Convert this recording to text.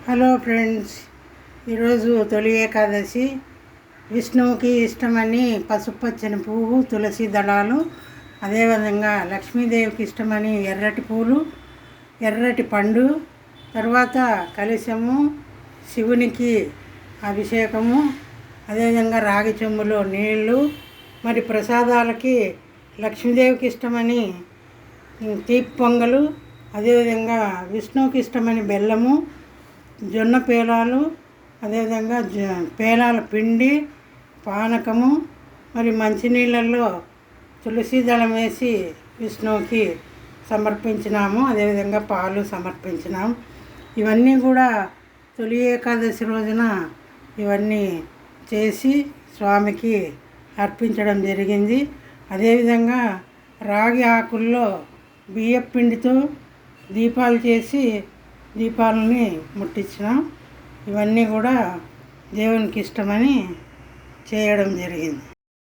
Hello friends, ఈరోజు తొలి ఏకాదశి. విష్ణువుకి ఇష్టమని పసుపచ్చని పువ్వు, తులసి దళాలు, అదేవిధంగా లక్ష్మీదేవికి ఇష్టమని ఎర్రటి పూలు, ఎర్రటి పండు, తర్వాత కలశము, శివునికి అభిషేకము, అదేవిధంగా రాగి చెంబులో నీళ్ళు, మరి ప్రసాదాలకి లక్ష్మీదేవికి ఇష్టమని తీపి పొంగలు, అదేవిధంగా విష్ణువుకి ఇష్టమని బెల్లము, జొన్న పేలాలు, అదేవిధంగా పేలాల పిండి, పానకము, మరి మంచినీళ్ళల్లో తులసి దళం వేసి విష్ణువుకి సమర్పించినాము. అదేవిధంగా పాలు సమర్పించినాము. ఇవన్నీ కూడా తొలి ఏకాదశి రోజున ఇవన్నీ చేసి స్వామికి అర్పించడం జరిగింది. అదేవిధంగా రాగి ఆకుల్లో బియ్యపు పిండితో దీపాలు చేసి దీపాలని ముట్టించినాం. ఇవన్నీ కూడా దేవునికి ఇష్టమని చేయడం జరిగింది.